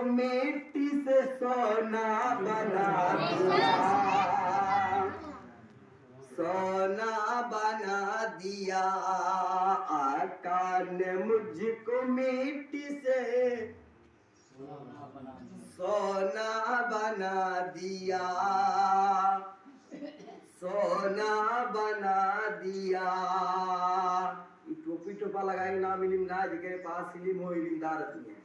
मिट्टी से सोना बना दिया, सोना बना दिया। आका ने मुझको मिट्टी से सोना बना दिया, सोना बना दिया। टोपी टोपा लगाई ना मिलिम ना जगह पास इलिम हो इलिम दारत में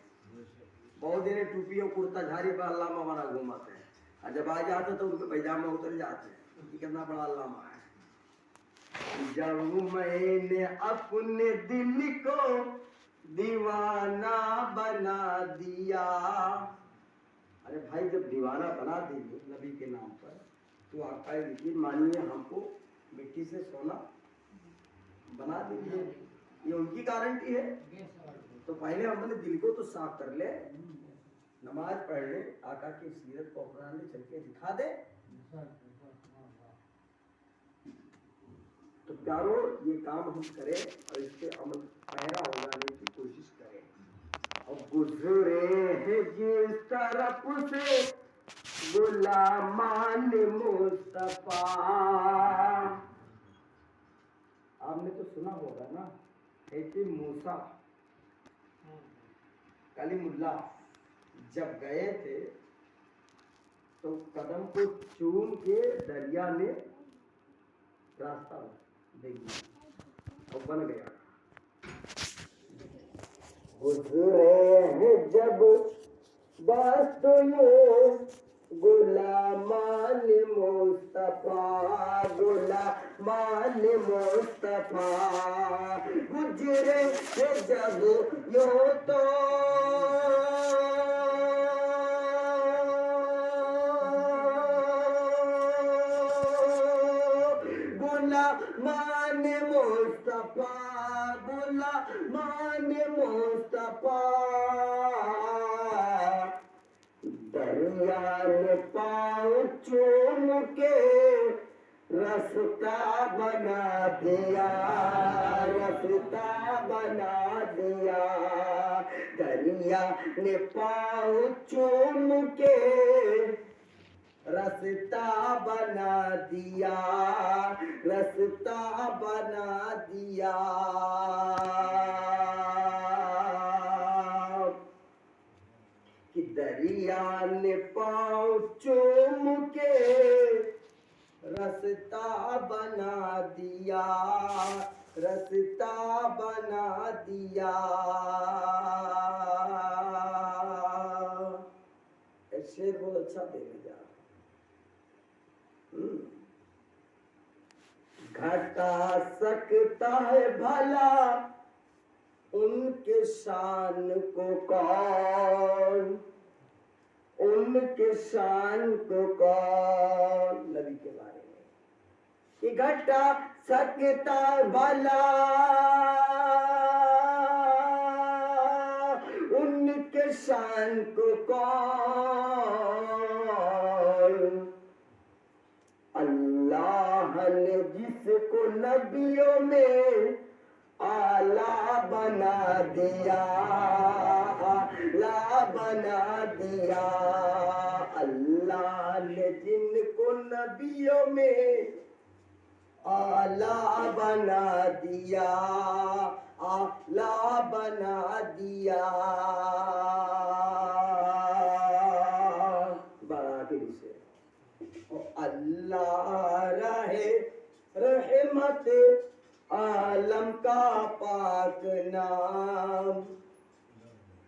बहुत दिन टोपी और कुर्ता झाड़ी पर अल्लामा बना घूमते हैं, और जब आ जाते तो उनके पैजामा उतर जाते हैं। ये कितना बड़ा अल्लामा है। जब मैंने अपने दिल को दीवाना बना दिया, अरे भाई जब दीवाना बना देंगे नबी के नाम पर तो आका यकीन मानिए हमको मिट्टी से सोना बना दीजिए, ये उनकी गारंटी है। तो पहले हम अपने दिल को तो साफ कर ले, नमाज पढ़ ले, आका की सीरत को अपनाने चल के दिखा दे। तो प्यारो ये काम हम करें और इसके अमल पहरा हो जाने की कोशिश करें। और गुजरे हैं जिस तरफ से गुलामान मुस्तफा, आपने तो सुना होगा ना, ऐसे मूसा कलीमुल्लाह जब गए थे तो कदम को चूम के दरिया ने रास्ता दे दिया और बन गया। गुजरे हैं जब बस ये गुलामान मुस्तफा, गुलामान मुस्तफा, गुजरे हैं जब यो तो गुलामान मुस्तफा, गुलामान मुस्तफा। दरिया ने पाँव चूम के रास्ता बना दिया, रास्ता बना दिया। दरिया ने पाँव चूम के रास्ता बना दिया, रास्ता बना दिया। कि दरिया ने पाँव चूम के रास्ता बना दिया, रास्ता बना दिया। शेर बहुत अच्छा देने जा घटा सकता है भला उनके शान को कौन, उनके शान को कौन। नबी के बारे में कि घटा सकता भला उनके शान को कौन। अल्लाह ने जिसको नबियों में आला बना दिया, आला बना दिया। अल्लाह ने जिनको नबियों में आला बना दिया, आला बना दिया। बराबरी से अल्लाह रहे रहमत आलम का पाक नाम,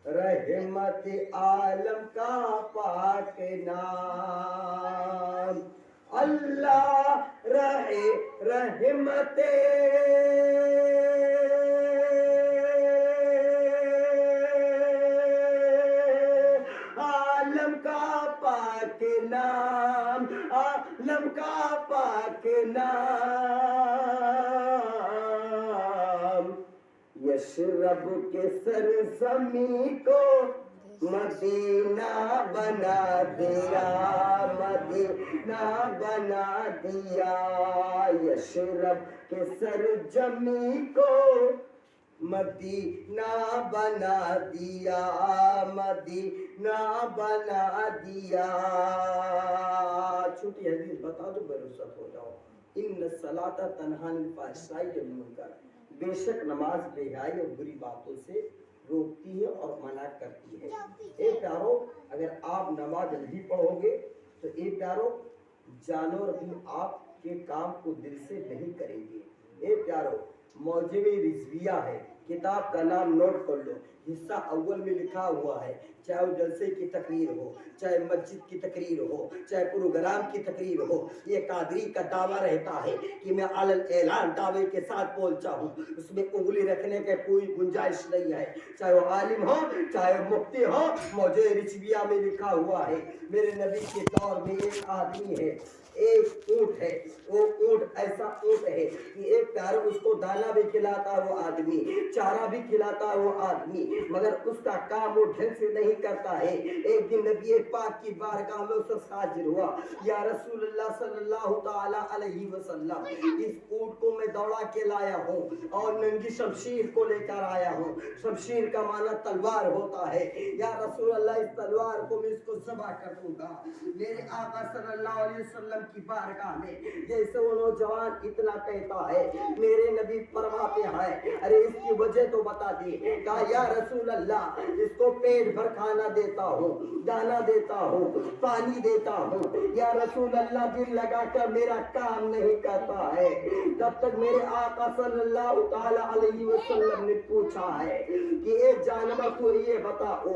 रहमत आलम का पाक नाम। अल्लाह रहे रहमत आलम का पाक नाम, आलम का पाक नाम। यशरब के सरजमी को मदीना बना दिया, मदीना बना दिया। यशरब के सरजमी को मदीना बना दिया, मदीना ना बना दिया। छोटी हदीस बता दो, बेरुखसत हो जाओ। इन सलाता तन्हा अनिल फ़ाहिशाई वल मुनकर, बेशक नमाज बेहयाई और बुरी बातों से रोकती है और मना करती है। ए प्यारो, अगर आप नमाज नहीं पढ़ोगे तो ए प्यारो, जानवर भी आपके काम को दिल से नहीं करेंगे। ए प्यारो, मौजमे रिजविया है, किताब का नाम नोट कर लो। हिस्सा अव्वल में लिखा हुआ है, चाहे वो जलसे की तकरीर हो, चाहे मस्जिद की तकरीर हो, चाहे प्रोग्राम की तकरीर हो, ये कादरी का दावा रहता है कि मैं अलल ऐलान दावे के साथ बोलता हूँ, उसमें उंगली रखने के कोई गुंजाइश नहीं है। चाहे वो आलिम हो, चाहे वो मुफ्ती हो, मौजे रिजविया में लिखा हुआ है। मेरे नबी के दौर में एक आदमी है, एक ऊंट है, वो ऊंट ऐसा ऊंट है कि एक प्यारो उसको दाना भी खिलाता वो आदमी, चारा भी खिलाता वो आदमी, मगर उसका काम वो ढंग से नहीं करता है। एक दिन नबी पाक की बारगाह में उससे हाजिर हुआ, या रसूलुल्लाह सल्लल्लाहु ताला अलैहि वसल्लम, इस ऊंट को मैं दौड़ा के लाया हूँ और नंगी शमशीर को लेकर आया हूँ। शमशीर का माना तलवार होता है। या रसूलुल्लाह, इस तलवार को मैं इसको ज़बह कर दूंगा। मेरे आका सल्लल्लाहु अलैहि वसल्लम की बारगाह में जैसे वो नौजवान इतना कहता है, मेरे नबी फरमाते हैं, अरे इसकी वजह तो बता दे। कहा, या रसूल अल्लाह, इसको पेट भर खाना देता हूँ, दाना देता हूँ, पानी देता हूँ। या रसूल अल्लाह, दिल लगाकर मेरा काम नहीं करता है। तब तक मेरे आका सल्लल्लाहु ताला अलैहि वसल्लम ने पूछा है कि एक जानवर को ये बताओ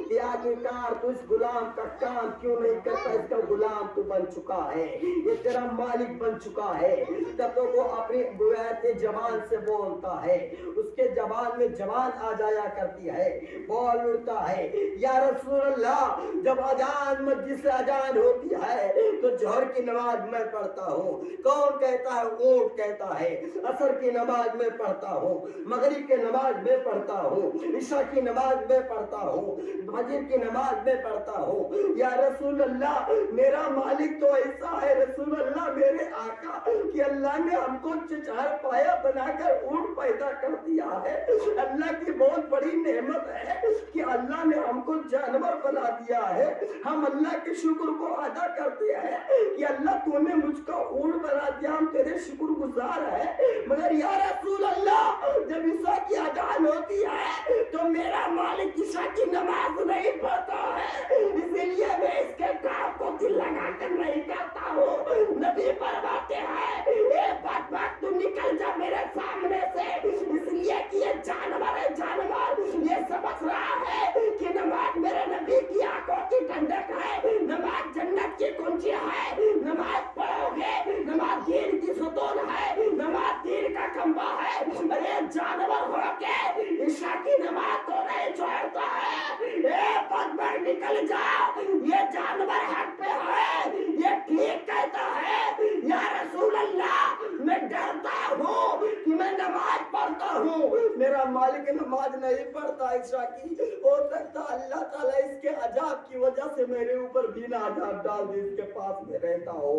कि आखिरकार तू इस गुलाम का काम क्यों नहीं करता? इसका गुलाम तो बन चुका है, ये तेरा मालिक बन चुका है। तब तो वो अपनी बुआत जबान से बोलता है, उसके जबान में जबान आ जाया करती है, बोल उड़ता है, या रसूल अल्लाह, जब अजान मस्जिद से अजान होती है तो जोहर की नमाज मैं पढ़ता हूँ। कौन कहता है? ऊंट कहता है। असर की नमाज में पढ़ता हूँ, मगरिब की नमाज में पढ़ता हूँ, इशा की नमाज में पढ़ता हूँ, फजर की नमाज में पढ़ता हूँ। या रसूल अल्लाह, मेरा मालिक तो ऐसा है रसूल अल्लाह, मेरे आका, कि अल्लाह ने हमको चार पाया बनाकर ऊंट पैदा कर दिया है। अल्लाह की बहुत बड़ी नेमत है कि अल्लाह ने हमको जानवर बना दिया है। हम अल्लाह के शुक्र को अदा करते हैं कि अल्लाह तूने मुझको ऊंट बना दिया, हम तेरे शुक्रगुजार है। मगर या रसूल अल्लाह, जब ईशा की अजान होती है तो मेरा मालिक ईशा की नमाज नहीं पढ़ता है, इसीलिए मैं इसके काम को दिल लगा कर नहीं करता हूँ। नबी फरमाते हैं, ए बदबख्त, तू निकल जा मेरे सामने से, इसलिए कि ये जानवर है, जानवर ये समझ रहा है कि नमाज मेरे नबी की आंखों की ठंडक है, नमाज जन्नत की कुंजी है। नमाज पढ़ोगे, नमाज दीन की सुतून है, नमाज दीन का खंबा है। अरे जानवर हो के ईशा की नमाज को नहीं छोड़ता है। ए बदबख्त, निकल जा, ये जानवर हक पे है, ये ठीक कहता है। या रसूल अल्लाह, मैं डरता हूँ कि मैं नमाज पढ़ता हूँ, मेरा मालिक नमाज नहीं पढ़ता ईशा की। हो सकता अल्लाह ताला इसके अजाब की वजह से मेरे ऊपर भी ना अजाब डाल दे, इसके पास में रहता हो।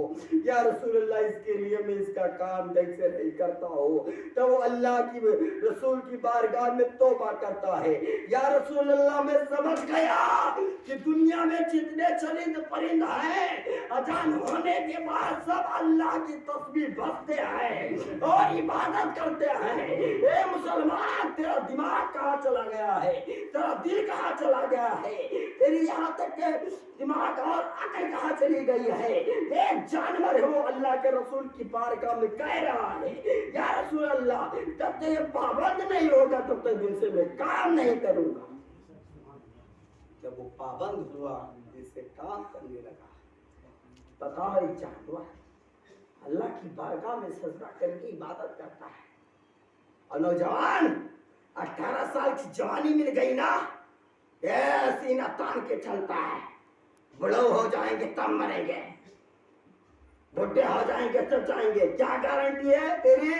या रसूल अल्लाह, इसके लिए मैं इसका काम ढंग से नहीं करता हूँ। तो वो अल्लाह की रसूल की बारगाह में तौबा करता है। या रसूल अल्लाह, मैं समझ गया कि दुनिया में जितने चरिंद परिंद हैं, अजान होने के बाद सब अल्लाह की तस्बीह बसते हैं और इबादत करते हैं। ए मुसलमान, तेरा दिमाग कहाँ चला गया है? तेरा दिल कहाँ चला गया है? तेरी यहाँ तक के दिमाग और अकल कहाँ चली गई है? एक जानवर है वो अल्लाह के रसूल की बारगाह में कह रहा है, या रसूल अल्लाह, जब तक ये पाबंद नहीं होगा तब तक दिल से मैं काम नहीं करूंगा। जब वो पाबंद हुआ, जिससे काम करने लगा, बताओ, एक जानवर अल्लाह की बारगाह में सजदा करके इबादत करता है, और नौजवान 18 साल की जवानी मिल गई ना, सीना तान के चलता है। बड़े हो जाएंगे तब मरेंगे, बुढ़े हो जाएंगे तब जाएंगे। क्या गारंटी है तेरी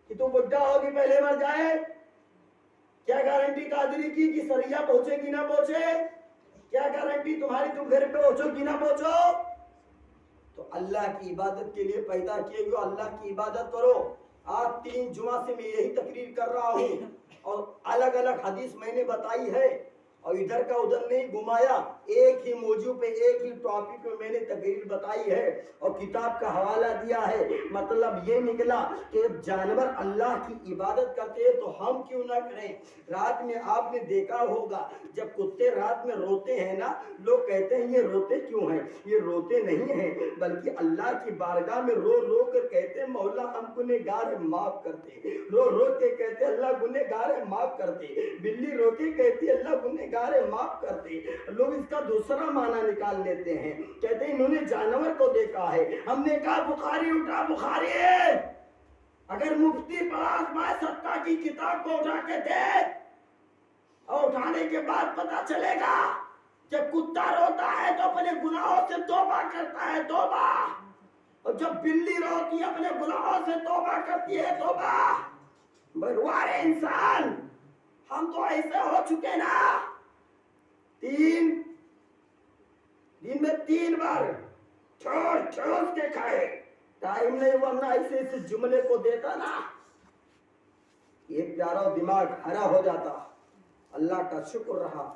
कि तू बुढ़ा होगी पहले मर जाए? क्या गारंटी कादरी की कि सरिया पहुंचेगी ना पहुंचे? क्या गारंटी तुम्हारी तुम घर पे पहुंचोगी ना पहुंचो? तो अल्लाह की इबादत के लिए पैदा किए हुए, अल्लाह की इबादत करो। आज 3 जुमा से मैं यही तकरीर कर रहा हूँ और अलग अलग हदीस मैंने बताई है اور ادھر کا ادھر نہیں گھمایا، ایک ہی موضوع پہ ایک ہی ٹاپک پہ میں نے تقریر بتائی ہے اور کتاب کا حوالہ دیا ہے۔ مطلب یہ نکلا کہ جانور اللہ کی عبادت کرتے ہیں تو ہم کیوں نہ کریں۔ رات میں آپ نے دیکھا ہوگا جب کتے رات میں روتے ہیں نا، لوگ کہتے ہیں یہ روتے کیوں ہیں؟ یہ روتے نہیں ہیں بلکہ اللہ کی بارگاہ میں رو رو کر کہتے ہیں مولا ہم گنہگار ہیں معاف کر دے، رو رو کے کہتے ہیں اللہ گنہگار ہے معاف کر دے، بلی رو کے کہتی ہے اللہ گنہگار ہے معاف کر دے۔ لوگ اس کا دوسرا معنی نکال لیتے ہیں، کہتے ہیں انہوں نے جانور کو دیکھا ہے۔ ہم نے کہا بخاری اٹھا، بخاری اگر مفتی پڑاس مائے صدقہ کی کتاب کو اٹھا کے دے اور اٹھانے کے بعد پتا چلے گا جب کتا روتا ہے تو اپنے گناہوں سے توبہ کرتا ہے، توبہ، اور جب بلی روتی ہے اپنے گناہوں سے توبہ کرتی ہے، توبہ۔ بروارے انسان ہم تو ایسے ہو چکے نا، دن میں 3 بار ٹھوس کے کھائے، ٹائم نہیں ورنہ ایسے ایسے جملے کو دیتا نا، ایک پیارا دماغ ہرا ہو جاتا۔ اللہ کا شکر رہا،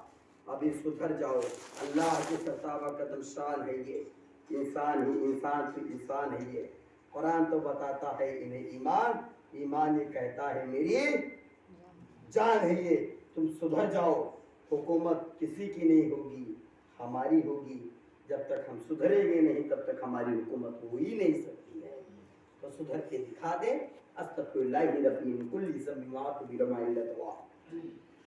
ابھی سدھر جاؤ۔ اللہ کی ستاوا قدم شان ہے یہ، انسان ہی انسان سے انسان ہے یہ۔ قرآن تو بتاتا ہے انہیں ایمان، ایمان یہ کہتا ہے میری جان ہے یہ۔ تم سدھر جاؤ، حکومت کسی کی نہیں ہوگی، ہماری ہوگی۔ جب تک ہم سدھریں گے نہیں تب تک ہماری حکومت ہو ہی نہیں سکتی ہے۔ تو سدھر کے دکھا دیں۔ استغفر اللہ ربی من کل ذنب واتوب الیہ۔